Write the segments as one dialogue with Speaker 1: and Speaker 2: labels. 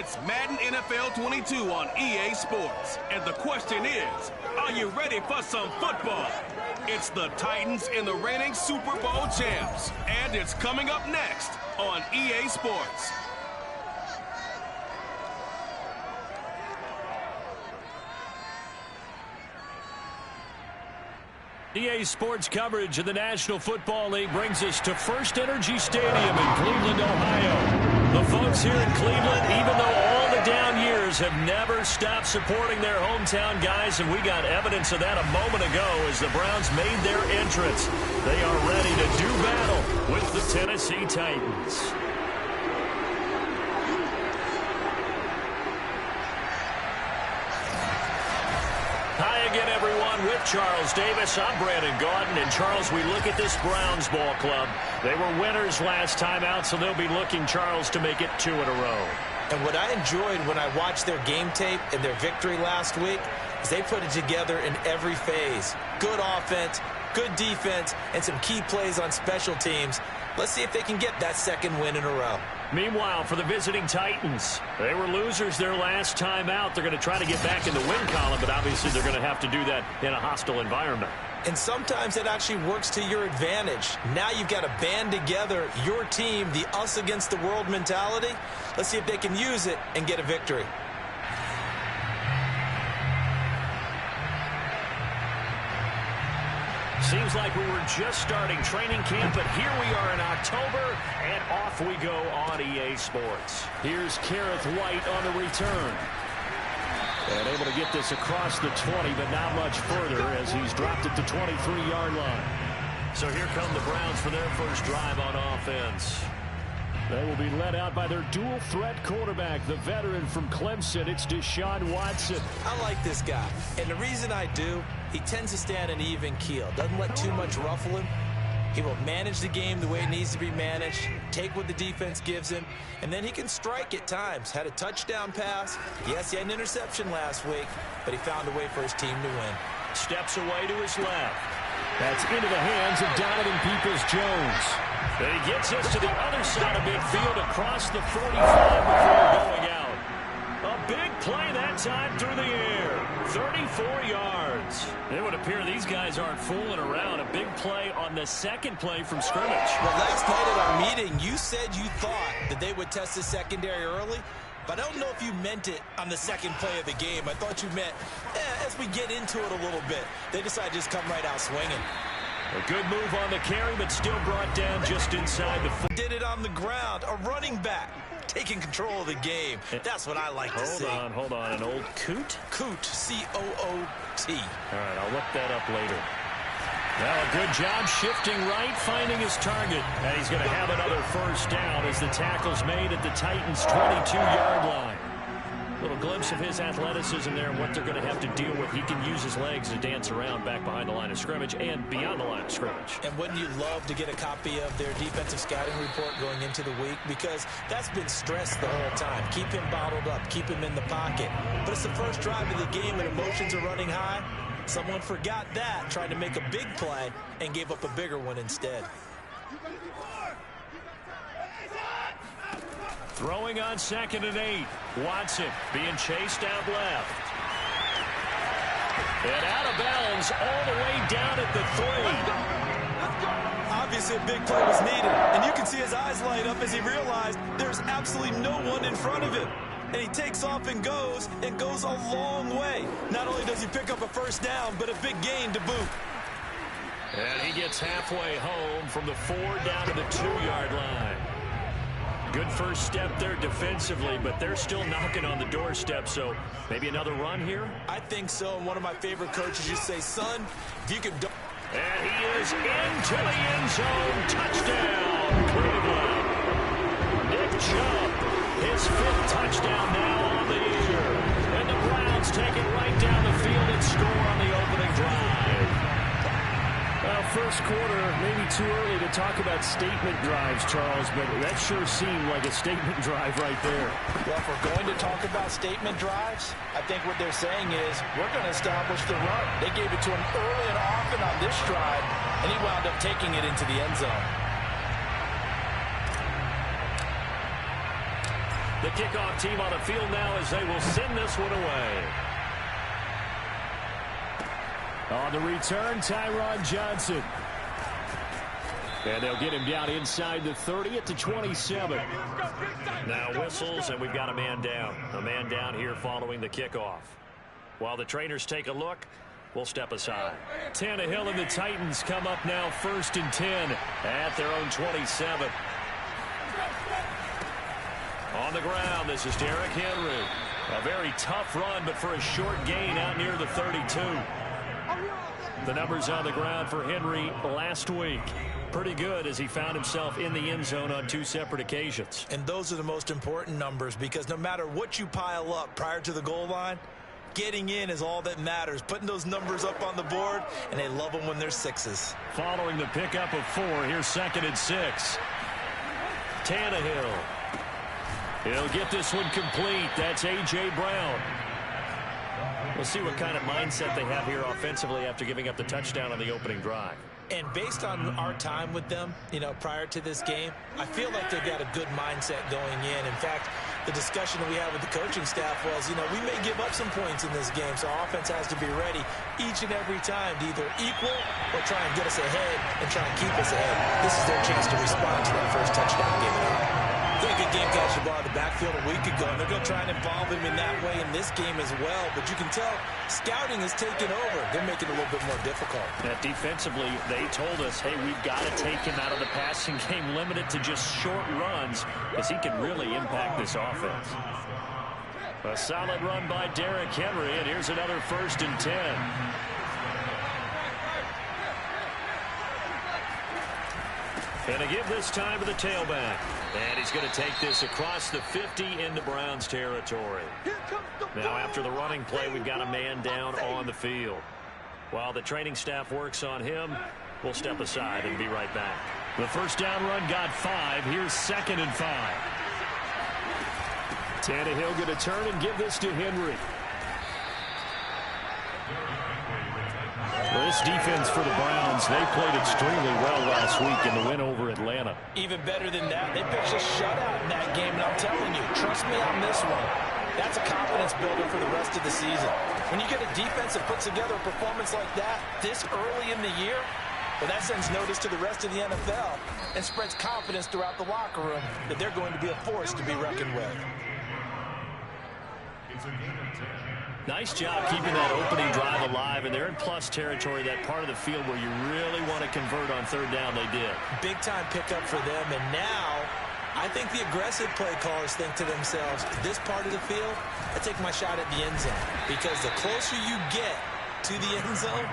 Speaker 1: It's Madden NFL 22 on EA Sports. And the question is, are you ready for some football? It's the Titans and the reigning Super Bowl champs. And it's coming up next on EA Sports.
Speaker 2: EA Sports coverage of the National Football League brings us to First Energy Stadium in Cleveland, Ohio. The folks here in Cleveland, even though all the down years, have never stopped supporting their hometown guys, and we got evidence of that a moment ago as the Browns made their entrance. They are ready to do battle with the Tennessee Titans. Hi again, everyone. With Charles Davis, I'm Brandon Gaudin. And, Charles, we look at this Browns ball club. They were winners last time out, so they'll be looking, Charles, to make it 2 in a row.
Speaker 3: And what I enjoyed when I watched their game tape and their victory last week is they put it together in every phase. Good offense, good defense, and some key plays on special teams. Let's see if they can get that second win in a row.
Speaker 2: Meanwhile, for the visiting Titans, they were losers their last time out. They're going to try to get back in the win column, but obviously they're going to have to do that in a hostile environment.
Speaker 3: And sometimes it actually works to your advantage. Now you've got to band together your team, the us against the world mentality. Let's see if they can use it and get a victory.
Speaker 2: Seems like we were just starting training camp, but here we are in October, and off we go on EA Sports. Here's Kareth White on the return. And able to get this across the 20, but not much further as he's dropped at the 23-yard line. So here come the Browns for their first drive on offense. They will be led out by their dual-threat quarterback, the veteran from Clemson. It's Deshaun Watson.
Speaker 3: I like this guy, and the reason I do, he tends to stay on an even keel. Doesn't let too much ruffle him. He will manage the game the way it needs to be managed, take what the defense gives him, and then he can strike at times. Had a touchdown pass. Yes, he had an interception last week, but he found a way for his team to win.
Speaker 2: Steps away to his left. That's into the hands of Donovan Peoples-Jones. And he gets us to the other side of midfield across the 45 before going out. A big play that time through the air. 34 yards. It would appear these guys aren't fooling around. A big play on the second play from scrimmage.
Speaker 3: Well, last night at our meeting, you said you thought that they would test the secondary early, but I don't know if you meant it on the second play of the game. I thought you meant, as we get into it a little bit, they decided to just come right out swinging.
Speaker 2: A good move on the carry, but still brought down just inside the 4.
Speaker 3: Did it on the ground. A running back taking control of the game. That's what I like to see.
Speaker 2: Hold on. An old coot?
Speaker 3: Coot, C-O-O-T.
Speaker 2: All right, I'll look that up later. Now a good job shifting right, finding his target. And he's going to have another first down as the tackle's made at the Titans' 22-yard line. Little glimpse of his athleticism there and what they're going to have to deal with. He can use his legs to dance around back behind the line of scrimmage and beyond the line of scrimmage.
Speaker 3: And wouldn't you love to get a copy of their defensive scouting report going into the week? Because that's been stressed the whole time. Keep him bottled up. Keep him in the pocket. But it's the first drive of the game and emotions are running high. Someone forgot that, tried to make a big play, and gave up a bigger one instead.
Speaker 2: Throwing on 2nd and 8. Watson being chased out left. And out of bounds all the way down at the 3.
Speaker 3: Obviously a big play was needed, and you can see his eyes light up as he realized there's absolutely no one in front of him. And he takes off and goes a long way. Not only does he pick up a first down, but a big gain to boot.
Speaker 2: And he gets halfway home from the 4 down to the 2-yard line. Good first step there defensively, but they're still knocking on the doorstep, so maybe another run here?
Speaker 3: I think so, and one of my favorite coaches used to say, son, if you can...
Speaker 2: And he is into the end zone. Touchdown, Cleveland. Nick Chubb, his 5th touchdown now on the year. And the Browns take it right down the field and score on the opening drive. Well, first quarter, maybe too early to talk about statement drives, Charles, but that sure seemed like a statement drive right there.
Speaker 3: Well, if we're going to talk about statement drives, I think what they're saying is we're going to establish the run. They gave it to him early and often on this drive, and he wound up taking it into the end zone.
Speaker 2: The kickoff team on the field now as they will send this one away. On the return, Tyron Johnson. And they'll get him down inside the 30 at the 27. Now whistles, and we've got a man down. A man down here following the kickoff. While the trainers take a look, we'll step aside. Tannehill and the Titans come up now 1st and 10 at their own 27. On the ground, this is Derrick Henry. A very tough run, but for a short gain out near the 32. The numbers on the ground for Henry last week. Pretty good as he found himself in the end zone on 2 separate occasions.
Speaker 3: And those are the most important numbers, because no matter what you pile up prior to the goal line, getting in is all that matters. Putting those numbers up on the board, and they love them when they're 6s.
Speaker 2: Following the pickup of 4, here's 2nd and 6. Tannehill. He'll get this one complete. That's A.J. Brown. We'll see what kind of mindset they have here offensively after giving up the touchdown on the opening drive.
Speaker 3: And based on our time with them, prior to this game, I feel like they've got a good mindset going in. In fact, the discussion that we had with the coaching staff was, we may give up some points in this game, so our offense has to be ready each and every time to either equal or try and get us ahead and try and keep us ahead. This is their chance to respond to that first touchdown given up. They had a good game catching the ball in the backfield a week ago, and they're going to try and involve him in that way in this game as well. But you can tell scouting is taking over. They're making it a little bit more difficult.
Speaker 2: Now, defensively, they told us, hey, we've got to take him out of the passing game, limit it to just short runs, because he can really impact this offense. A solid run by Derrick Henry, and here's another 1st and 10. And to give this time to the tailback. And he's going to take this across the 50 into Browns territory. Now after the running play, we've got a man down on the field. While the training staff works on him, we'll step aside and be right back. The first down run got 5. Here's 2nd and 5. Tannehill going to turn and give this to Henry. Well, this defense for the Browns, they played extremely well last week in the win over Atlanta.
Speaker 3: Even better than that, they pitched a shutout in that game, and I'm telling you, trust me on this one. That's a confidence builder for the rest of the season. When you get a defense that puts together a performance like that this early in the year, well, that sends notice to the rest of the NFL and spreads confidence throughout the locker room that they're going to be a force to be reckoned with.
Speaker 2: Nice job keeping that opening drive alive, and they're in plus territory, that part of the field where you really want to convert on 3rd down. They did. Big-time
Speaker 3: pickup for them, and now I think the aggressive play callers think to themselves, this part of the field, I take my shot at the end zone, because the closer you get to the end zone,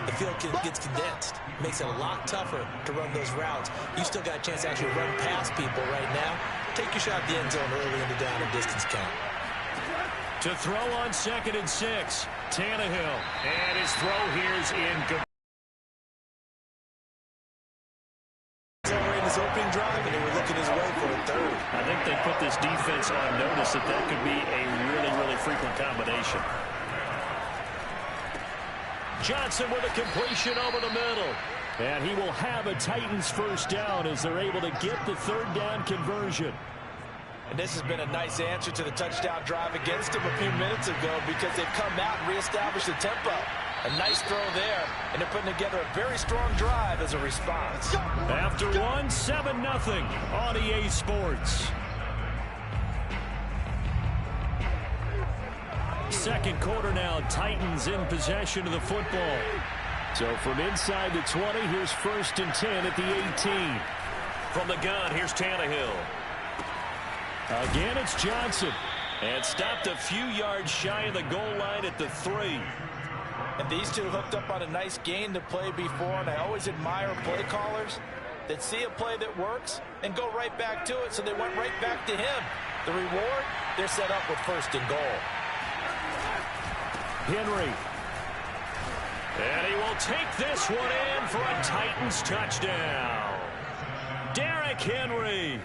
Speaker 3: the field gets condensed. Makes it a lot tougher to run those routes. You still got a chance to actually run past people right now. Take your shot at the end zone early in the down and distance count.
Speaker 2: To throw on 2nd and 6, Tannehill. And his throw here's incomplete.
Speaker 3: In his opening drive, and they were looking his way for a 3rd.
Speaker 2: I think they put this defense on notice that could be a really, really frequent combination. Johnson with a completion over the middle. And he will have a Titans first down as they're able to get the 3rd down conversion.
Speaker 3: And this has been a nice answer to the touchdown drive against them a few minutes ago, because they've come out and reestablished the tempo. A nice throw there, and they're putting together a very strong drive as a response.
Speaker 2: After 7-0 on EA Sports. Second quarter now, Titans in possession of the football. So from inside the 20, here's 1st and 10 at the 18. From the gun, here's Tannehill. Again, it's Johnson. And stopped a few yards shy of the goal line at the 3.
Speaker 3: And these two hooked up on a nice gain to play before, and I always admire play callers that see a play that works and go right back to it, so they went right back to him. The reward, they're set up with 1st and goal.
Speaker 2: Henry. And he will take this one in for a Titans touchdown. Derrick Henry.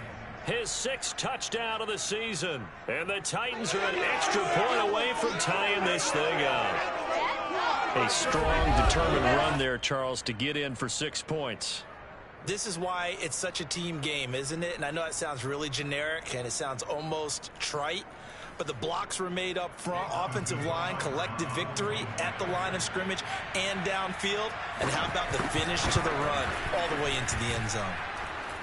Speaker 2: His 6th touchdown of the season. And the Titans are an extra point away from tying this thing up. A strong, determined run there, Charles, to get in for 6 points.
Speaker 3: This is why it's such a team game, isn't it? And I know it sounds really generic and it sounds almost trite, but the blocks were made up front, offensive line, collective victory at the line of scrimmage and downfield. And how about the finish to the run all the way into the end zone?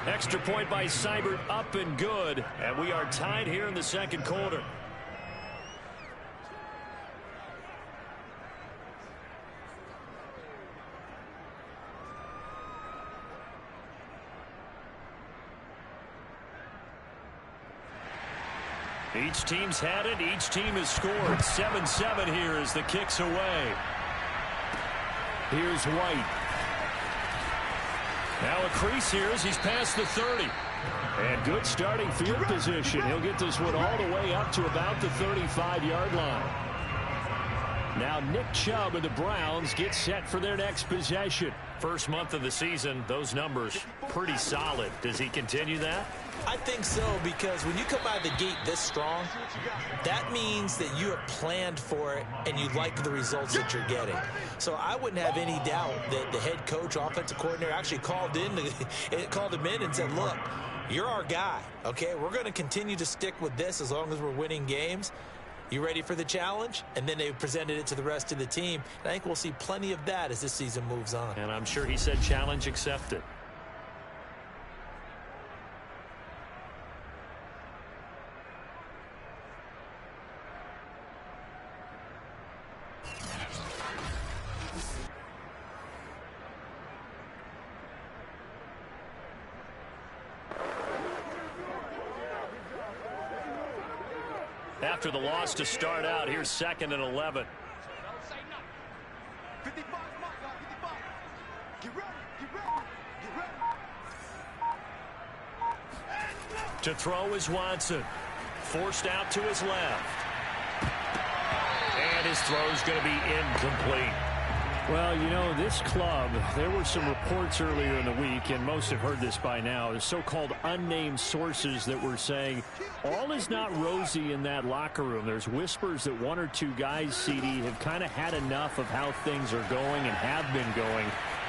Speaker 2: Extra point by Seibert, up and good. And we are tied here in the second quarter. Each team's had it. Each team has scored. 7-7 here as the kick's away. Here's White. Now a crease here as he's past the 30. And good starting field position. He'll get this one all the way up to about the 35-yard line. Now Nick Chubb of the Browns gets set for their next possession. First month of the season, those numbers pretty solid. Does he continue that?
Speaker 3: I think so, because when you come out of the gate this strong, that means that you have planned for it and you like the results that you're getting. So I wouldn't have any doubt that the head coach, offensive coordinator actually called him in and said, look, you're our guy, okay? We're going to continue to stick with this as long as we're winning games. You ready for the challenge? And then they presented it to the rest of the team. And I think we'll see plenty of that as this season moves on.
Speaker 2: And I'm sure he said challenge accepted. After the loss to start out, here's 2nd and 11. To throw is Watson. Forced out to his left. And his throw's going to be incomplete. Well, you know, this club, there were some reports earlier in the week, and most have heard this by now, the so-called unnamed sources that were saying all is not rosy in that locker room. There's whispers that 1 or 2 guys, CD, have kind of had enough of how things are going and have been going.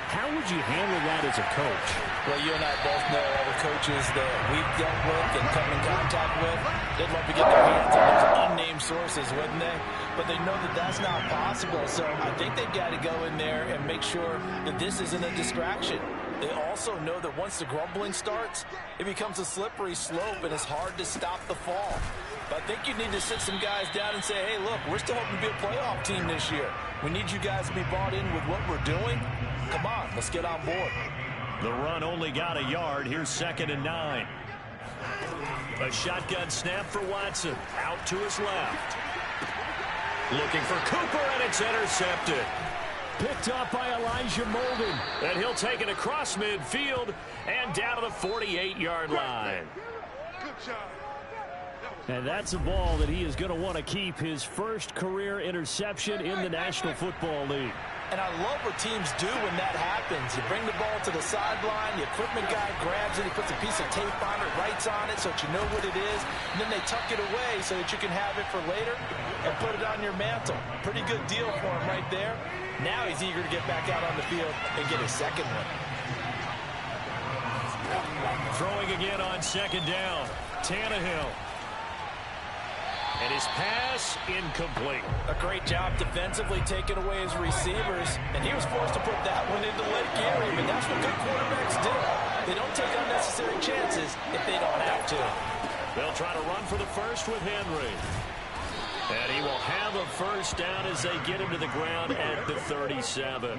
Speaker 2: How would you handle that as a coach?
Speaker 3: Well, you and I both know all the coaches that we've dealt with and come in contact with. They'd love to get their hands on those unnamed sources, wouldn't they? But they know that that's not possible. So I think they've got to go in there and make sure that this isn't a distraction. They also know that once the grumbling starts, it becomes a slippery slope and it's hard to stop the fall. But I think you need to sit some guys down and say, hey, look, we're still hoping to be a playoff team this year. We need you guys to be bought in with what we're doing. Come on, let's get on board.
Speaker 2: The run only got a yard. Here's 2nd and 9. A shotgun snap for Watson. Out to his left. Looking for Cooper, and it's intercepted. Picked up by Elijah Molden. And he'll take it across midfield and down to the 48-yard line.
Speaker 4: Good job.
Speaker 2: And that's a ball that he is going to want to keep, his first career interception in the National Football League.
Speaker 3: And I love what teams do when that happens. You bring the ball to the sideline, the equipment guy grabs it, he puts a piece of tape on it, writes on it so that you know what it is, and then they tuck it away so that you can have it for later and put it on your mantle. Pretty good deal for him right there. Now he's eager to get back out on the field and get his second one.
Speaker 2: Throwing again on 2nd down. Tannehill. And his pass incomplete.
Speaker 3: A great job defensively taking away his receivers, and he was forced to put that one into Lake Erie, but that's what good quarterbacks do. They don't take unnecessary chances if they don't have to.
Speaker 2: They'll try to run for the first with Henry. And he will have a first down as they get him to the ground at the 37.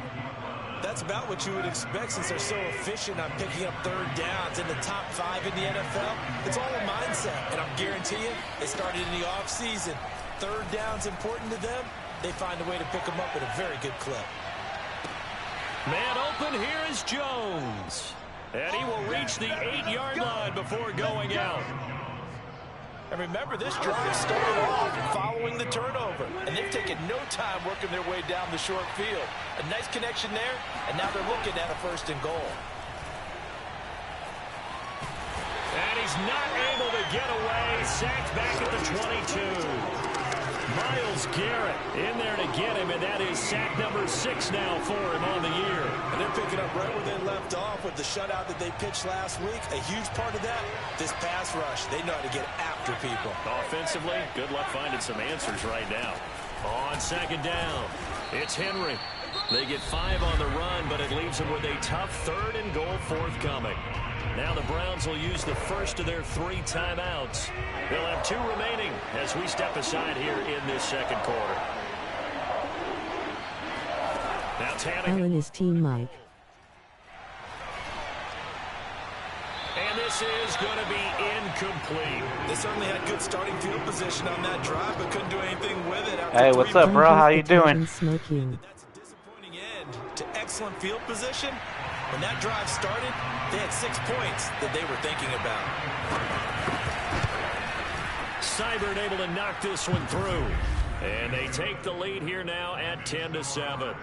Speaker 3: That's about what you would expect since they're so efficient on picking up 3rd downs in the top 5 in the NFL. It's all a mindset, and I'll guarantee you, it started in the offseason. 3rd down's important to them. They find a way to pick them up at a very good clip.
Speaker 2: Man open, here is Jones. And he will reach the 8-yard line before going out.
Speaker 3: And remember, this drive started off following the turnover, and they've taken no time working their way down the short field. A nice connection there, and now they're looking at a 1st and goal.
Speaker 2: And he's not able to get away. Sacked back at the 22. Myles Garrett in there to get him, and that is sack number 6 now for him on the year.
Speaker 3: And they're picking up right where they left off with the shutout that they pitched last week. A huge part of that, this pass rush. They know how to get after people.
Speaker 2: Offensively, good luck finding some answers right now. On second down, it's Henry. They get 5 on the run, but it leaves them with a tough 3rd and goal forthcoming. Now the Browns will use the first of their 3 timeouts. They'll have 2 remaining as we step aside here in this second quarter. Now Tanning.
Speaker 4: Allen is Team Mike.
Speaker 2: And this is going to be incomplete.
Speaker 3: They certainly had good starting field position on that drive, but couldn't do anything with it. After
Speaker 5: hey, what's up, bro? How you doing?
Speaker 3: That's a disappointing end to excellent field position. When that drive started, they had 6 points that they were thinking about.
Speaker 2: Seibert able to knock this one through. And they take the lead here now at 10-7.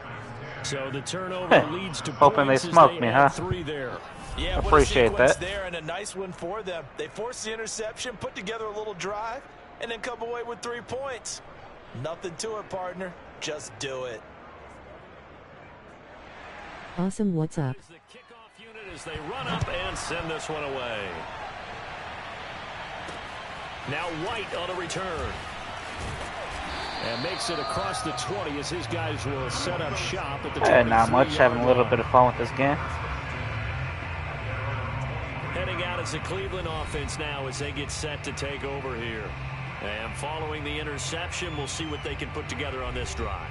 Speaker 2: So the turnover leads to
Speaker 5: hoping they smoke me, huh?
Speaker 2: 3 there.
Speaker 3: Yeah,
Speaker 5: appreciate that.
Speaker 3: There and a nice one for them. They forced the interception, put together a little drive, and then come away with 3 points. Nothing to it, partner. Just do it.
Speaker 4: Awesome, what's up?
Speaker 2: The kickoff unit as they run up and send this one away. Now White on a return. And makes it across the 20 as his guys will set up shop at the 23.
Speaker 5: Not much, having a little bit of fun with this game.
Speaker 2: Heading out as the Cleveland offense now as they get set to take over here. And following the interception, we'll see what they can put together on this drive.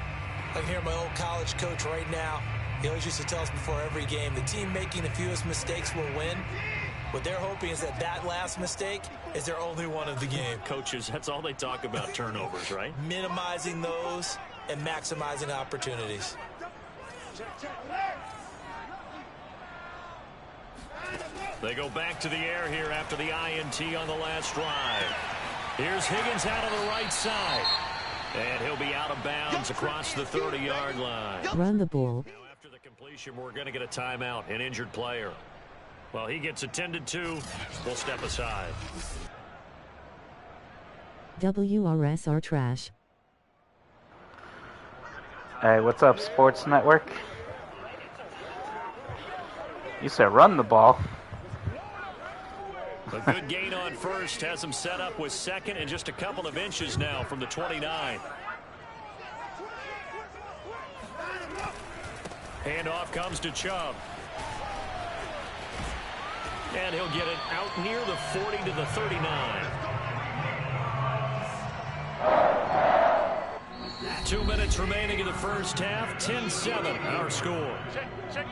Speaker 3: I can hear my old college coach right now. He always used to tell us before every game, the team making the fewest mistakes will win. What they're hoping is that that last mistake is their only one of the game.
Speaker 2: Coaches, that's all they talk about, turnovers, right?
Speaker 3: Minimizing those and maximizing opportunities.
Speaker 2: They go back to the air here after the INT on the last drive. Here's Higgins out on the right side. And he'll be out of bounds across the 30-yard line.
Speaker 4: Run the ball.
Speaker 2: Now after the completion, we're going to get a timeout, an injured player. Well, he gets attended to. We'll step aside.
Speaker 4: WRS are trash.
Speaker 5: Hey, what's up, Sports Network? You said run the ball.
Speaker 2: A good gain on first has him set up with second and just a couple of inches now from the 29. Handoff comes to Chubb. And he'll get it out near the 40 to the 39. 2 minutes remaining in the first half. 10-7, our score. Check.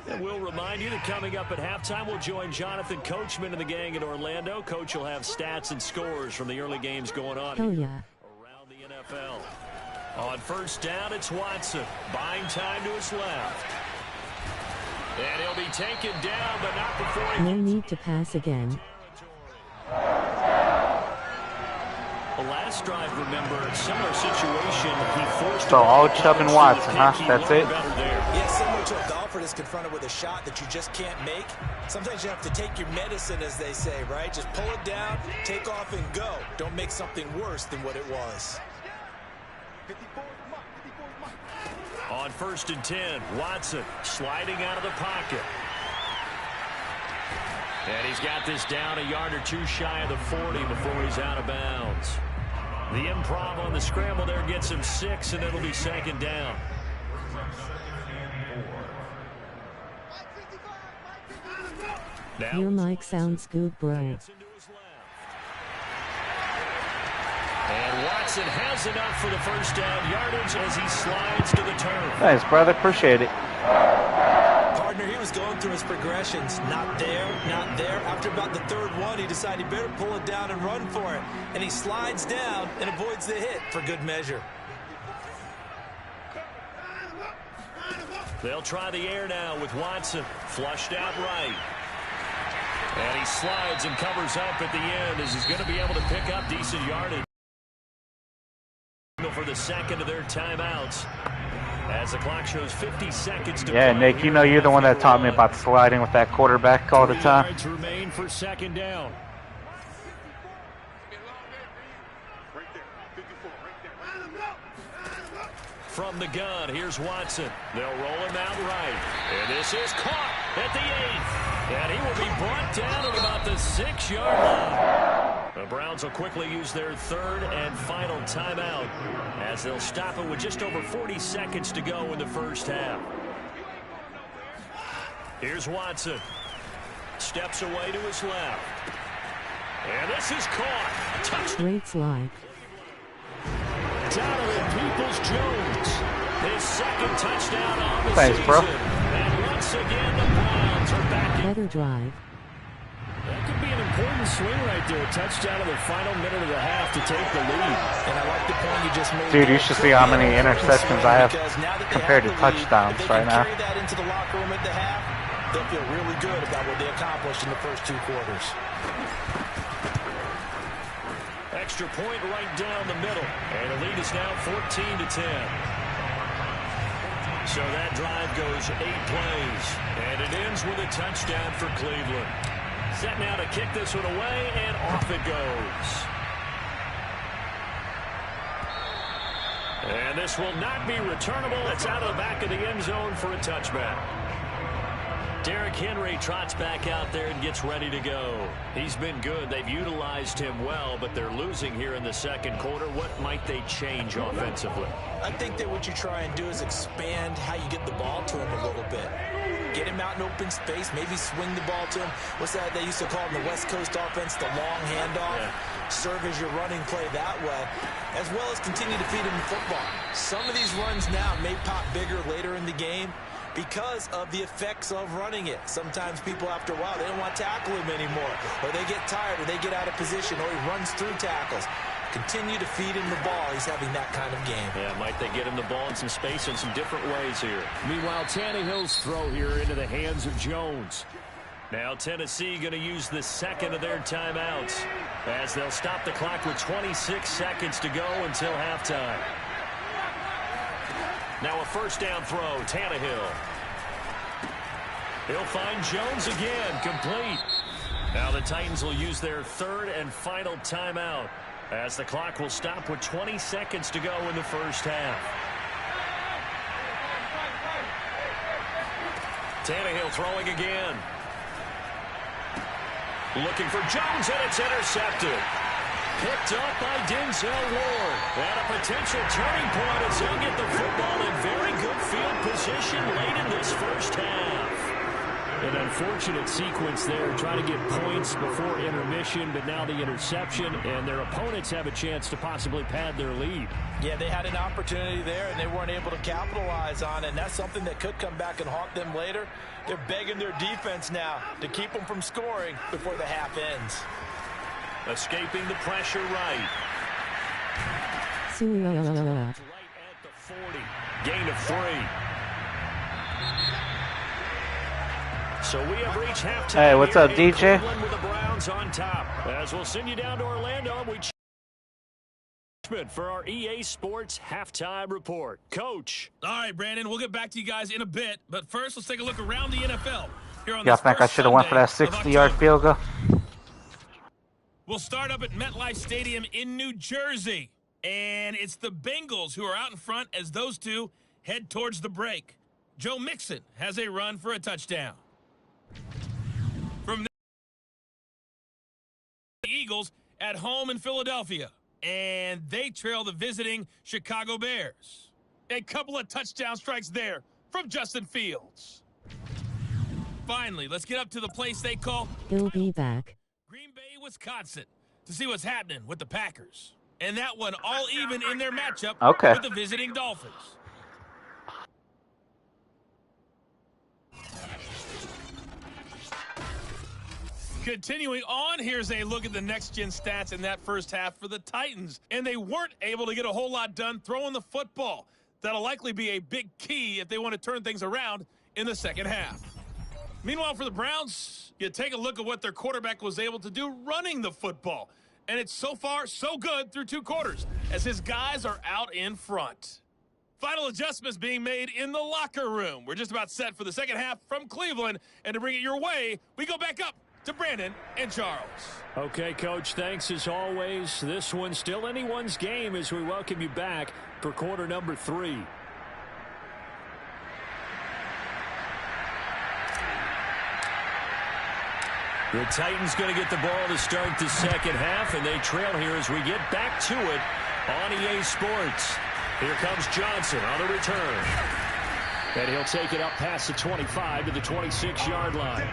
Speaker 2: And we'll remind you that coming up at halftime, we'll join Jonathan Coachman and the gang in Orlando. Coach will have stats and scores from the early games going on
Speaker 4: Hell
Speaker 2: here
Speaker 4: yeah.
Speaker 2: around the NFL. On first down, it's Watson. Buying time to his left. And he'll be taken down, but not before he...
Speaker 4: No need to pass again.
Speaker 2: The last drive, remember, similar situation. He forced...
Speaker 5: So all Chubb and Watson, huh? That's it?
Speaker 3: Yeah, similar to a golfer that's confronted with a shot that you just can't make. Sometimes you have to take your medicine, as they say, right? Just pull it down, take off, and go. Don't make something worse than what it was.
Speaker 2: On first and 10, Watson sliding out of the pocket. And he's got this down a yard or two shy of the 40 before he's out of bounds. The improv on the scramble there gets him 6, and it'll be second down.
Speaker 4: Your mic sounds good, bro.
Speaker 2: And Watson has enough for the first down yardage as he slides to the turf.
Speaker 5: Thanks, brother. Appreciate it.
Speaker 3: Partner, he was going through his progressions. Not there, not there. After about the third one, he decided he better pull it down and run for it. And he slides down and avoids the hit for good measure.
Speaker 2: They'll try the air now with Watson. Flushed out right. And he slides and covers up at the end as he's going to be able to pick up decent yardage for the second of their timeouts. As the clock shows 50 seconds to
Speaker 5: Yeah, Nick, you know you're the one that taught me about sliding with that quarterback all the time.
Speaker 2: 3 yards remain for second down. from the gun. Here's Watson. They'll roll him out right. And this is caught at the 8th. And he will be brought down at about the 6-yard line. The Browns will quickly use their 3rd and final timeout as they'll stop it with just over 40 seconds to go in the first half. Here's Watson. Steps away to his left. And this is caught. Touchdown.
Speaker 4: Great slide.
Speaker 2: Donovan Peoples-Jones. His 2nd touchdown on the
Speaker 5: Thanks,
Speaker 2: season.
Speaker 5: bro.
Speaker 2: And once again, the Browns are back in.
Speaker 4: Better drive.
Speaker 6: That could be an important swing right there. A touchdown in the final minute of the half to take the lead.
Speaker 3: And I like the point you just made.
Speaker 5: Dude, you should see how many interceptions I have compared to touchdowns right now.
Speaker 3: Carry that into the locker room at the half. They'll feel really good about what they accomplished in the first 2 quarters.
Speaker 2: Extra point right down the middle. And the lead is now 14-10. So that drive goes 8 plays. And it ends with a touchdown for Cleveland. Set now to kick this one away, and off it goes. And this will not be returnable. It's out of the back of the end zone for a touchback. Derrick Henry trots back out there and gets ready to go. He's been good. They've utilized him well, but they're losing here in the second quarter. What might they change offensively?
Speaker 3: I think that what you try and do is expand how you get the ball to him a little bit. Get him out in open space, maybe swing the ball to him. What's that they used to call in the West Coast offense, the long handoff?
Speaker 2: Yeah.
Speaker 3: Serve as your running play that way, as well as continue to feed him the football. Some of these runs now may pop bigger later in the game because of the effects of running it. Sometimes people, after a while, they don't want to tackle him anymore, or they get tired, or they get out of position, or he runs through tackles. Continue to feed him the ball. He's having that kind of game.
Speaker 2: Yeah, might they get him the ball in some space in some different ways here.
Speaker 6: Meanwhile, Tannehill's throw here into the hands of Jones.
Speaker 2: Now Tennessee going to use the 2nd of their timeouts as they'll stop the clock with 26 seconds to go until halftime. Now a first down throw, Tannehill. He'll find Jones again, complete. Now the Titans will use their 3rd and final timeout as the clock will stop with 20 seconds to go in the first half. Tannehill throwing again. Looking for Jones, and it's intercepted. Picked up by Denzel Ward. And a potential turning point as he'll get the football in very good field position late in this first half.
Speaker 6: An unfortunate sequence there, trying to get points before intermission, but now the interception, and their opponents have a chance to possibly pad their lead.
Speaker 3: Yeah, they had an opportunity there, and they weren't able to capitalize on it, and that's something that could come back and haunt them later. They're begging their defense now to keep them from scoring before the half ends.
Speaker 2: Escaping the pressure right.
Speaker 4: Suya.
Speaker 2: Right at the 40. Gain of 3. So we have reached halftime.
Speaker 5: Hey, what's up, DJ?
Speaker 2: With the Browns on top. As we'll send you down to Orlando, we for our EA Sports halftime report. Coach.
Speaker 1: All right, Brandon, we'll get back to you guys in a bit, but first let's take a look around the NFL. Here on
Speaker 5: Y'all
Speaker 1: this
Speaker 5: think I
Speaker 1: first
Speaker 5: should have went for that
Speaker 1: Sunday of
Speaker 5: 60-yard field goal?
Speaker 1: We'll start up at MetLife Stadium in New Jersey, and it's the Bengals who are out in front as those two head towards the break. Joe Mixon has a run for a touchdown. From the Eagles at home in Philadelphia, and they trail the visiting Chicago Bears. A couple of touchdown strikes there from Justin Fields. Finally, let's get up to the place they call
Speaker 4: He'll be back.
Speaker 1: Green Bay, Wisconsin, to see what's happening with the Packers. And that one all even in their matchup with the visiting Dolphins. Continuing on, here's a look at the next-gen stats in that first half for the Titans. And they weren't able to get a whole lot done throwing the football. That'll likely be a big key if they want to turn things around in the second half. Meanwhile, for the Browns, you take a look at what their quarterback was able to do running the football. And it's so far so good through 2 quarters as his guys are out in front. Final adjustments being made in the locker room. We're just about set for the second half from Cleveland. And to bring it your way, we go back up to Brandon and Charles.
Speaker 6: Okay, Coach, thanks as always. This one's still anyone's game as we welcome you back for quarter number 3. The Titans going to get the ball to start the second half, and they trail here as we get back to it on EA Sports. Here comes Johnson on the return. And he'll take it up past the 25 to the 26-yard line.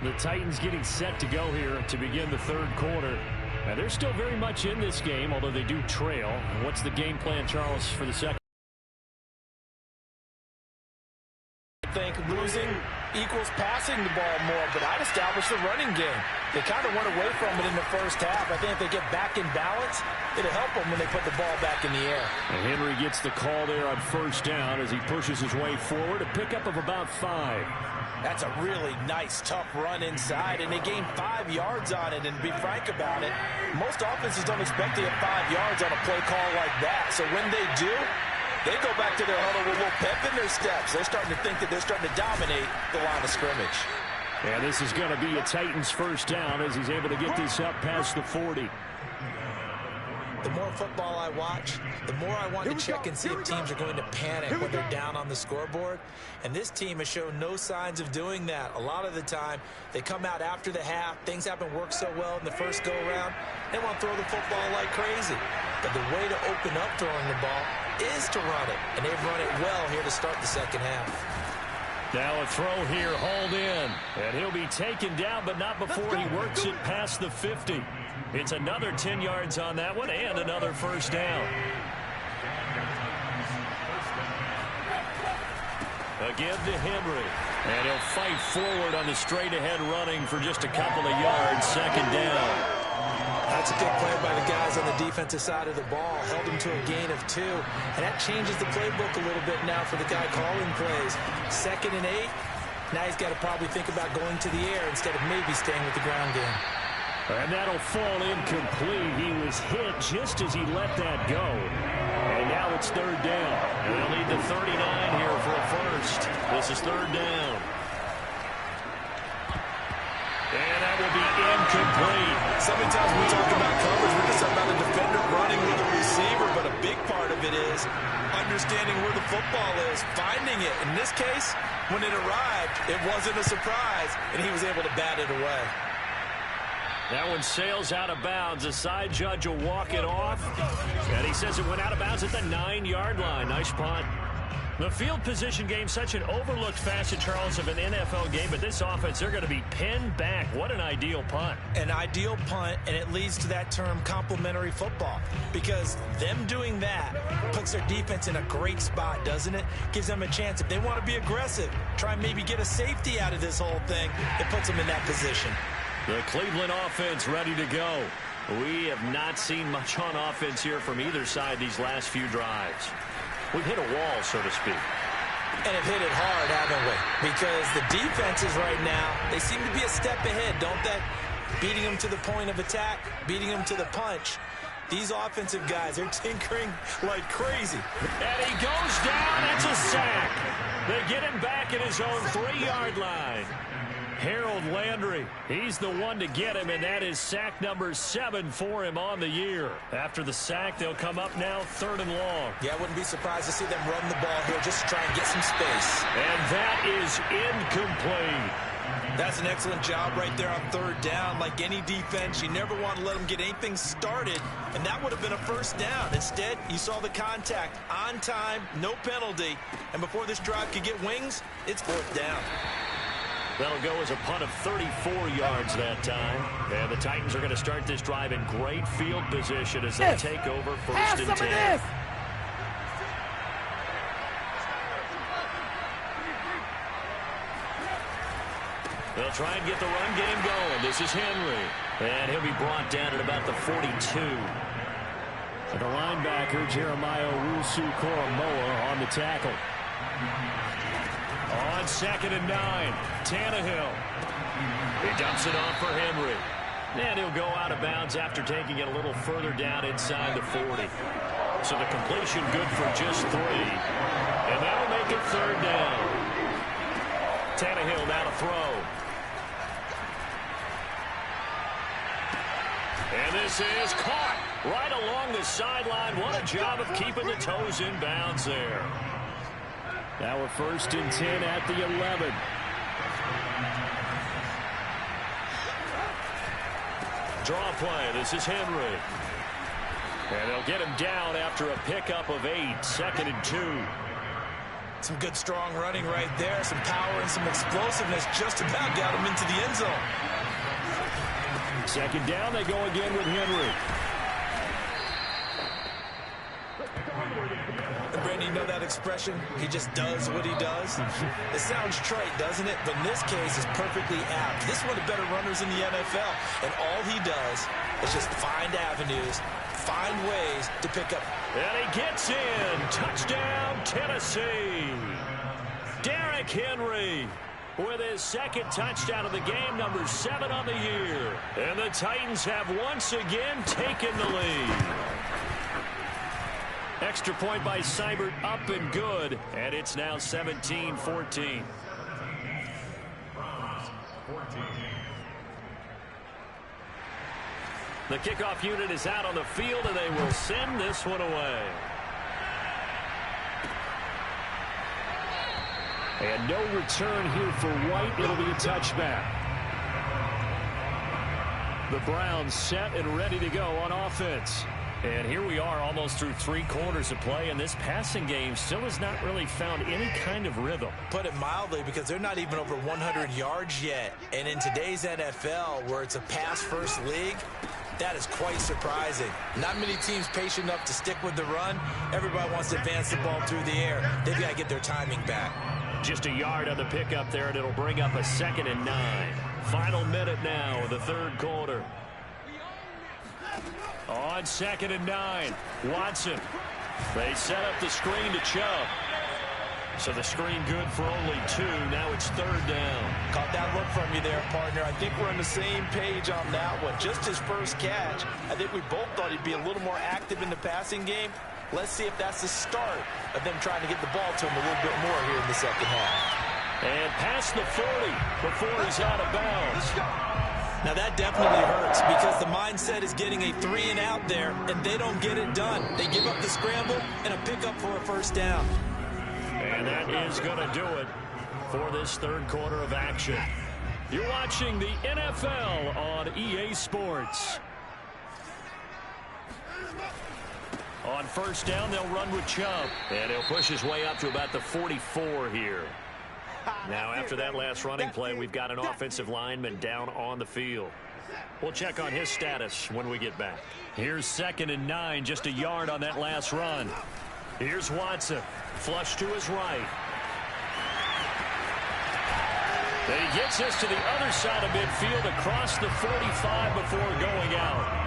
Speaker 6: The Titans getting set to go here to begin the third quarter. Now, they're still very much in this game, although they do trail. What's the game plan, Charles, for the second?
Speaker 3: I think losing equals passing the ball more, but I'd establish the running game. They kind of went away from it in the first half. I think if they get back in balance, it'll help them when they put the ball back in the air.
Speaker 6: And Henry gets the call there on first down as he pushes his way forward. A pickup of about 5.
Speaker 3: That's a really nice, tough run inside, and they gained 5 yards on it. And to be frank about it, most offenses don't expect to get 5 yards on a play call like that. So when they do, they go back to their huddle with a little pep in their steps. They're starting to think that they're starting to dominate the line of scrimmage.
Speaker 6: And this is going to be a Titans first down as he's able to get this up past the 40.
Speaker 3: The more football I watch, the more I want to check and see if teams are going to panic when they're down on the scoreboard. And this team has shown no signs of doing that. A lot of the time, they come out after the half. Things haven't worked so well in the first go-around. They want to throw the football like crazy. But the way to open up throwing the ball is to run it. And they've run it well here to start the second half.
Speaker 6: Now a throw here, hauled in. And he'll be taken down, but not before he works it past the 50. It's another 10 yards on that one and another first down. Again to Henry. And he'll fight forward on the straight-ahead running for just a couple of yards. Second down.
Speaker 3: That's a good play by the guys on the defensive side of the ball. Held him to a gain of 2. And that changes the playbook a little bit now for the guy calling plays. 2nd and 8. Now he's got to probably think about going to the air instead of maybe staying with the ground game.
Speaker 6: And that'll fall incomplete. He was hit just as he let that go. And now it's third down. And they'll need the 39 here for a first. This is third down. And that will be incomplete.
Speaker 3: So many times when we talk about coverage, we're just about a defender running with a receiver, but a big part of it is understanding where the football is, finding it. In this case, when it arrived, it wasn't a surprise, and he was able to bat it away.
Speaker 6: That one sails out of bounds. The side judge will walk it off. And he says it went out of bounds at the 9-yard line. Nice punt. The field position game, such an overlooked facet, Charles, of an NFL game. But this offense, they're going to be pinned back. What an ideal punt.
Speaker 3: An ideal punt, and it leads to that term complementary football. Because them doing that puts their defense in a great spot, doesn't it? Gives them a chance. If they want to be aggressive, try and maybe get a safety out of this whole thing, it puts them in that position.
Speaker 6: The Cleveland offense ready to go. We have not seen much on offense here from either side these last few drives. We've hit a wall, so to speak.
Speaker 3: And have hit it hard, haven't we? Because the defenses right now, they seem to be a step ahead, don't they? Beating them to the point of attack, beating them to the punch. These offensive guys, they're tinkering like crazy.
Speaker 6: And he goes down. It's a sack. They get him back at his own 3-yard line. Harold Landry, he's the one to get him, and that is sack number 7 for him on the year. After the sack, they'll come up now 3rd and long.
Speaker 3: Yeah, I wouldn't be surprised to see them run the ball here just to try and get some space.
Speaker 6: And that is incomplete.
Speaker 3: That's an excellent job right there on 3rd down. Like any defense, you never want to let them get anything started, and that would have been a first down. Instead, you saw the contact on time, no penalty, and before this drive could get wings, it's 4th down.
Speaker 6: That'll go as a punt of 34 yards that time. And the Titans are going to start this drive in great field position as they take over 1st and 10. They'll try and get the run game going. This is Henry. And he'll be brought down at about the 42. And the linebacker, Jeremiah Owusu-Koramoah, on the tackle. On 2nd and 9, Tannehill. He dumps it off for Henry. And he'll go out of bounds after taking it a little further down inside the 40. So the completion good for just 3. And that'll make it 3rd down. Tannehill now to throw. And this is caught right along the sideline. What a job of keeping the toes in bounds there. Now a 1st and 10 at the 11. Draw play. This is Henry. And they'll get him down after a pickup of 8. 2nd and 2.
Speaker 3: Some good, strong running right there. Some power and some explosiveness just about got him into the end zone.
Speaker 6: 2nd down, they go again with Henry.
Speaker 3: Brandon, you know that expression? He just does what he does. It sounds trite, doesn't it? But in this case, it's perfectly apt. This is one of the better runners in the NFL. And all he does is just find avenues, find ways to pick up.
Speaker 6: And he gets in. Touchdown, Tennessee. Derrick Henry with his 2nd touchdown of the game, number 7 on the year. And the Titans have once again taken the lead. Extra point by Seibert, up and good. And it's now 17-14. The kickoff unit is out on the field, and they will send this one away. And no return here for White. It'll be a touchback. The Browns set and ready to go on offense. And here we are almost through 3 quarters of play, and this passing game still has not really found any kind of rhythm.
Speaker 3: Put it mildly, because they're not even over 100 yards yet. And in today's NFL, where it's a pass-first league, that is quite surprising. Not many teams patient enough to stick with the run. Everybody wants to advance the ball through the air. They've got to get their timing back.
Speaker 6: Just a yard on the pickup there, and it'll bring up a 2nd and 9. Final minute now of the 3rd quarter. On 2nd and 9, Watson. They set up the screen to Chubb. So the screen good for only 2. Now it's 3rd down.
Speaker 3: Caught that look from you there, partner. I think we're on the same page on that one. Just his first catch. I think we both thought he'd be a little more active in the passing game. Let's see if that's the start of them trying to get the ball to him a little bit more here in the 2nd half.
Speaker 6: And past the 40 before he's out of bounds.
Speaker 3: Now that definitely hurts, because the mindset is getting a 3 and out there, and they don't get it done. They give up the scramble and a pickup for a 1st down.
Speaker 6: And that is going to do it for this 3rd quarter of action. You're watching the NFL on EA Sports. On 1st down, they'll run with Chubb. And he'll push his way up to about the 44 here. Now, after that last running play, we've got an offensive lineman down on the field. We'll check on his status when we get back. Here's 2nd and 9, just a yard on that last run. Here's Watson, flush to his right. And he gets us to the other side of midfield across the 45 before going out.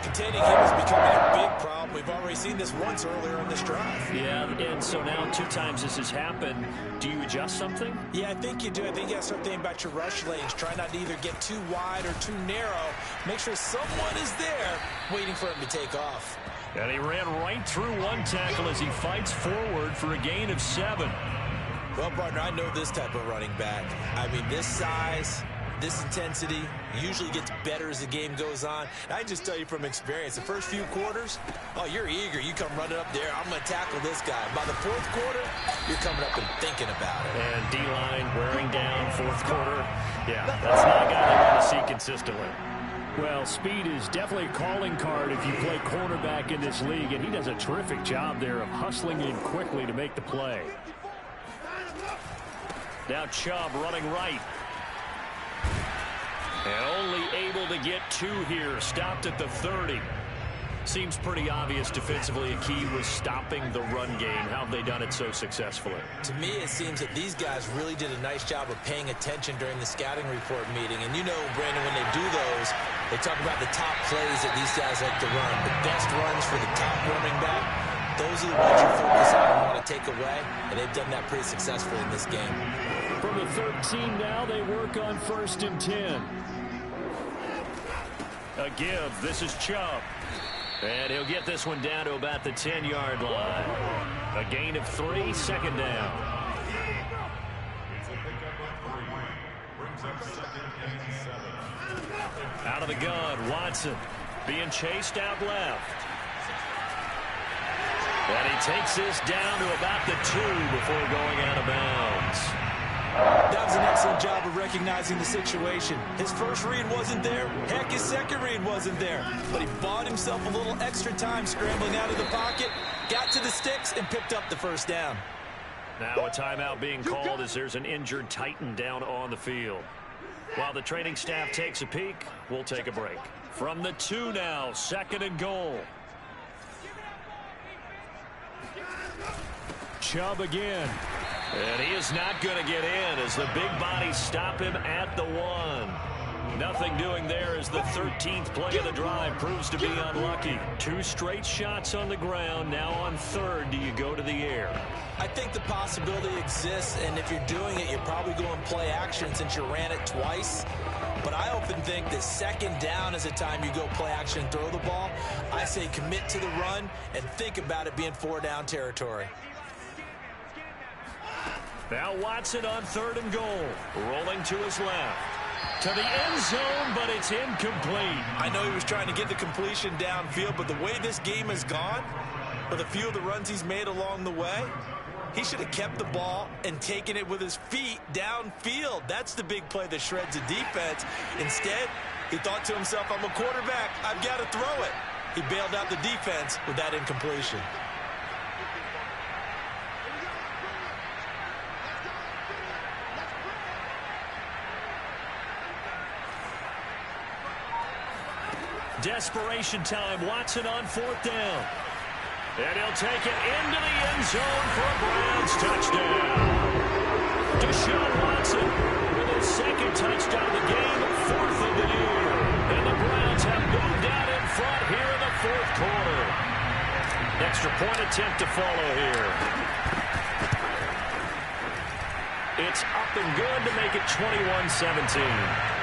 Speaker 3: Containing him is becoming a big problem. We've already seen this once earlier in this drive.
Speaker 6: Yeah, and so now 2 times this has happened. Do you adjust something?
Speaker 3: Yeah, I think you do. I think you got to start thinking about your rush lanes. Try not to either get too wide or too narrow. Make sure someone is there waiting for him to take off.
Speaker 6: And he ran right through 1 tackle as he fights forward for a gain of 7.
Speaker 3: Well, partner, I know this type of running back. I mean, this size, this intensity usually gets better as the game goes on. And I just tell you from experience, the first few quarters, oh, you're eager. You come running up there. I'm going to tackle this guy. By the 4th quarter, you're coming up and thinking about it.
Speaker 6: And D-line wearing down 4th quarter. Yeah, that's not a guy they want to see consistently. Well, speed is definitely a calling card if you play cornerback in this league, and he does a terrific job there of hustling in quickly to make the play. Now Chubb running right. And only able to get 2 here. Stopped at the 30. Seems pretty obvious defensively a key was stopping the run game. How have they done it so successfully?
Speaker 3: To me, it seems that these guys really did a nice job of paying attention during the scouting report meeting. And you know, Brandon, when they do those, they talk about the top plays that these guys like to run. The best runs for the top running back. Those are the ones you focus on and want to take away. And they've done that pretty successfully in this game.
Speaker 6: From the 13 now, they work on 1st and 10. A give. This is Chubb. And he'll get this one down to about the 10-yard line. A gain of 3, 2nd down. Out of the gun, Watson being chased out left. And he takes this down to about the 2 before going out of bounds.
Speaker 3: That was an excellent job of recognizing the situation. His first read wasn't there. Heck, his second read wasn't there. But he bought himself a little extra time scrambling out of the pocket, got to the sticks, and picked up the first down.
Speaker 6: Now a timeout being called as there's an injured Titan down on the field. While the training staff takes a peek, we'll take a break. From the 2 now, 2nd and goal. Chubb again. And he is not going to get in as the big bodies stop him at the 1. Nothing doing there as the 13th play of the drive proves to be unlucky. 2 straight shots on the ground. Now on 3rd, do you go to the air?
Speaker 3: I think the possibility exists, and if you're doing it, you're probably going play action since you ran it twice. But I often think that 2nd down is a time you go play action and throw the ball. I say commit to the run and think about it being 4-down territory.
Speaker 6: Now Watson on 3rd and goal. Rolling to his left. To the end zone, but it's incomplete.
Speaker 3: I know he was trying to get the completion downfield, but the way this game has gone, with a few of the runs he's made along the way, he should have kept the ball and taken it with his feet downfield. That's the big play that shreds a defense. Instead, he thought to himself, I'm a quarterback. I've got to throw it. He bailed out the defense with that incompletion.
Speaker 6: Desperation time. Watson on 4th down. And he'll take it into the end zone for a Browns touchdown. Deshaun Watson with his 2nd touchdown of the game, 4th of the year. And the Browns have moved out in front here in the 4th quarter. Extra point attempt to follow here. It's up and good to make it 21-17.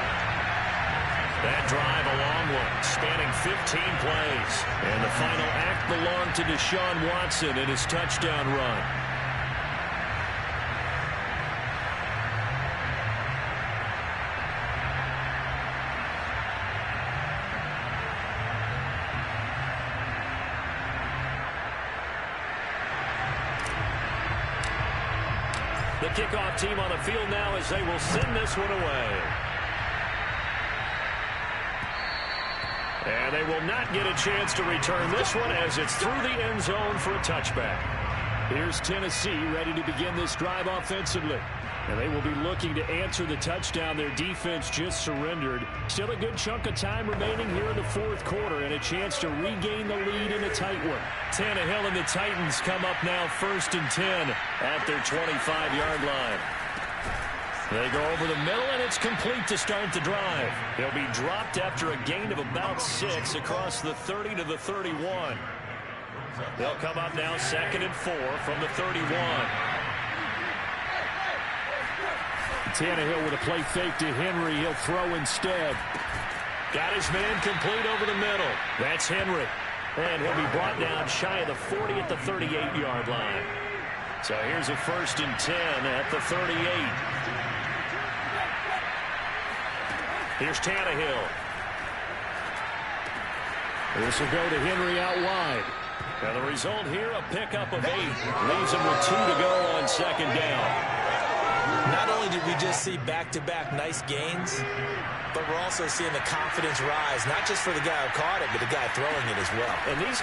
Speaker 6: That drive a long one, spanning 15 plays. And the final act belonged to Deshaun Watson in his touchdown run. The kickoff team on the field now as they will send this one away. And they will not get a chance to return this one as it's through the end zone for a touchback. Here's Tennessee ready to begin this drive offensively. And they will be looking to answer the touchdown their defense just surrendered. Still a good chunk of time remaining here in the 4th quarter and a chance to regain the lead in a tight one. Tannehill and the Titans come up now 1st and 10 at their 25-yard line. They go over the middle, and it's complete to start the drive. He'll be dropped after a gain of about 6 across the 30 to the 31. They'll come up now 2nd and 4 from the 31. Tannehill with a play fake to Henry. He'll throw instead. Got his man complete over the middle. That's Henry. And he'll be brought down shy of the 40 at the 38-yard line. So here's a 1st and 10 at the 38. Here's Tannehill. This will go to Henry out wide. And the result here, a pickup of 8. Leaves him with 2 to go on 2nd down.
Speaker 3: Not only did we just see back-to-back nice gains, but we're also seeing the confidence rise, not just for the guy who caught it, but the guy throwing it as well.
Speaker 6: And these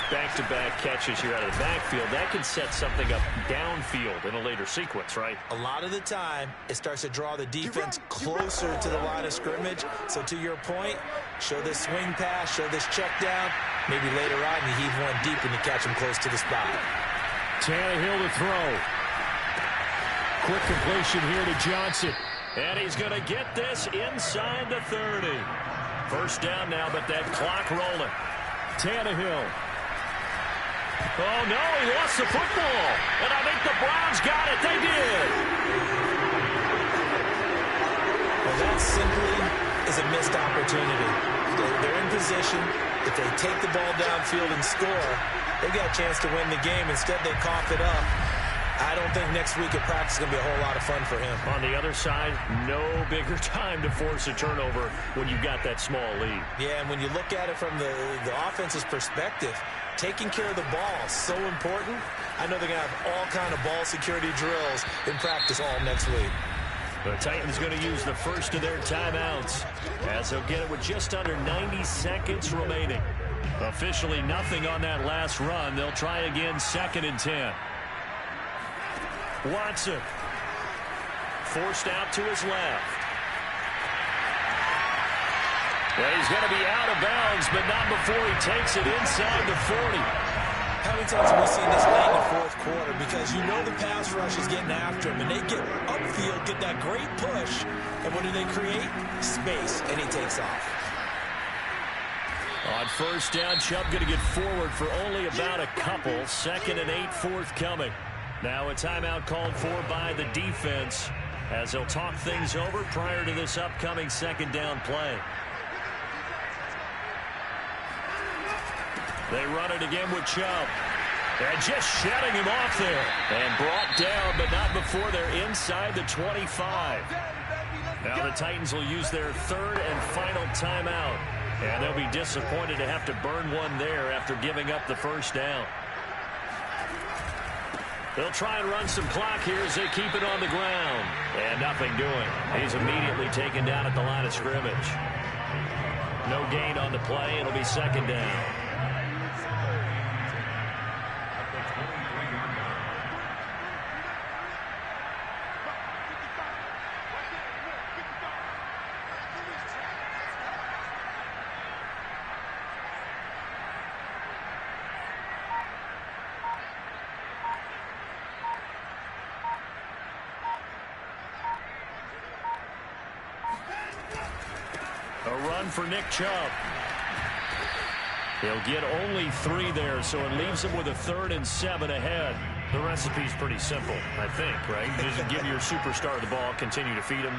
Speaker 6: back-to-back catches here out of the backfield, that can set something up downfield in a later sequence, right?
Speaker 3: A lot of the time, it starts to draw the defense closer to the line of scrimmage. So to your point, show this swing pass, show this check down. Maybe later on, you heave one deep and you catch him close to the spot.
Speaker 6: Tannehill to throw. Quick completion here to Johnson. And he's going to get this inside the 30. 1st down now, but that clock rolling. Tannehill. Oh, no, he lost the football. And I think the Browns got it. They did.
Speaker 3: Well, that simply is a missed opportunity. They're in position. If they take the ball downfield and score, they've got a chance to win the game. Instead, they cough it up. I don't think next week at practice is going to be a whole lot of fun for him.
Speaker 6: On the other side, no bigger time to force a turnover when you've got that small lead.
Speaker 3: Yeah, and when you look at it from the offense's perspective, taking care of the ball is so important. I know they're going to have all kind of ball security drills in practice all next week.
Speaker 6: The Titans going to use the first of their timeouts as they'll get it with just under 90 seconds remaining. Officially nothing on that last run. They'll try again, 2nd and 10. Watson forced out to his left. And he's going to be out of bounds, but not before he takes it inside the 40.
Speaker 3: How many times have we seen this late in the fourth quarter? Because you know the pass rush is getting after him, and they get upfield, get that great push, and what do they create? Space, and he takes off.
Speaker 6: On first down, Chubb going to get forward for only about a couple. 2nd and 8 forthcoming. Now a timeout called for by the defense as they'll talk things over prior to this upcoming 2nd down play. They run it again with Chubb. And just shutting him off there. And brought down, but not before they're inside the 25. Now the Titans will use their 3rd and final timeout. And they'll be disappointed to have to burn one there after giving up the first down. They'll try and run some clock here as they keep it on the ground. And nothing doing. He's immediately taken down at the line of scrimmage. No gain on the play. It'll be 2nd down. For Nick Chubb. He'll get only 3 there, so it leaves him with a 3rd and 7 ahead. The recipe's pretty simple, I think, right? Just give your superstar the ball, continue to feed him.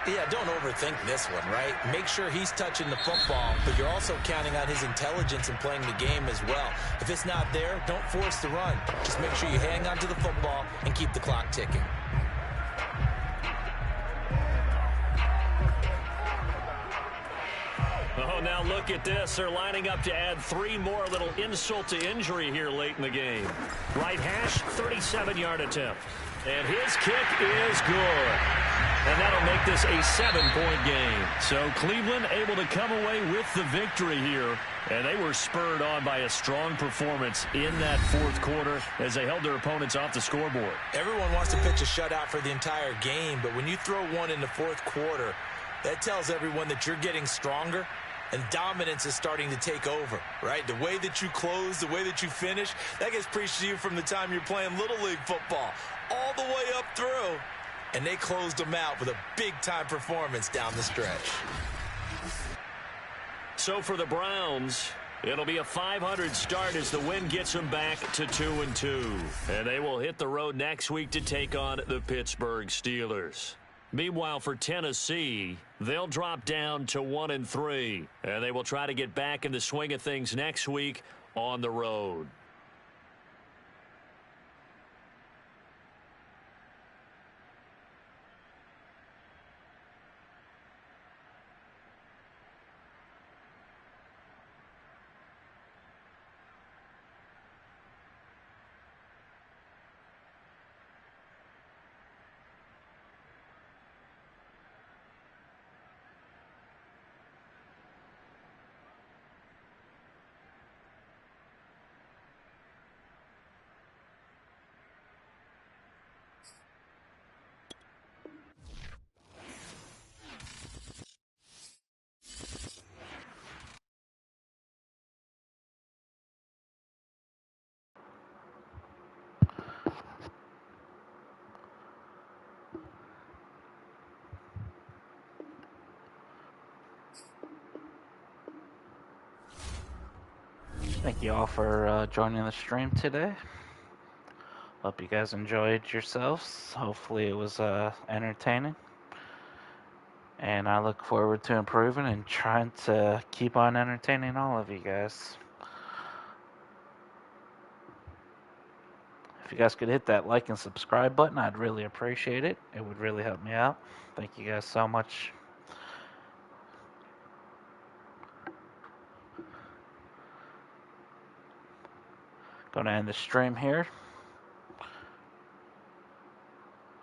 Speaker 3: Yeah, don't overthink this one, right? Make sure he's touching the football, but you're also counting on his intelligence in playing the game as well. If it's not there, don't force the run. Just make sure you hang on to the football and keep the clock ticking.
Speaker 6: Oh, now look at this. They're lining up to add 3 more, a little insult to injury here late in the game. Right hash, 37-yard attempt. And his kick is good. And that'll make this a 7-point game. So Cleveland able to come away with the victory here. And they were spurred on by a strong performance in that fourth quarter as they held their opponents off the scoreboard.
Speaker 3: Everyone wants to pitch a shutout for the entire game, but when you throw one in the fourth quarter, that tells everyone that you're getting stronger. And dominance is starting to take over, right? The way that you close, the way that you finish, that gets preached to you from the time you're playing Little League football all the way up through. And they closed them out with a big-time performance down the stretch.
Speaker 6: So for the Browns, it'll be a 500 start as the win gets them back to 2-2. And they will hit the road next week to take on the Pittsburgh Steelers. Meanwhile, for Tennessee, they'll drop down to 1-3, and they will try to get back in the swing of things next week on the road.
Speaker 5: Thank you all for joining the stream today. Hope you guys enjoyed yourselves. Hopefully it was entertaining. And I look forward to improving and trying to keep on entertaining all of you guys. If you guys could hit that like and subscribe button, I'd really appreciate it. It would really help me out. Thank you guys so much. Gonna end the stream here.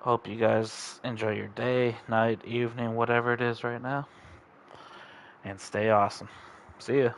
Speaker 5: Hope you guys enjoy your day, night, evening, whatever it is right now. And stay awesome. See ya.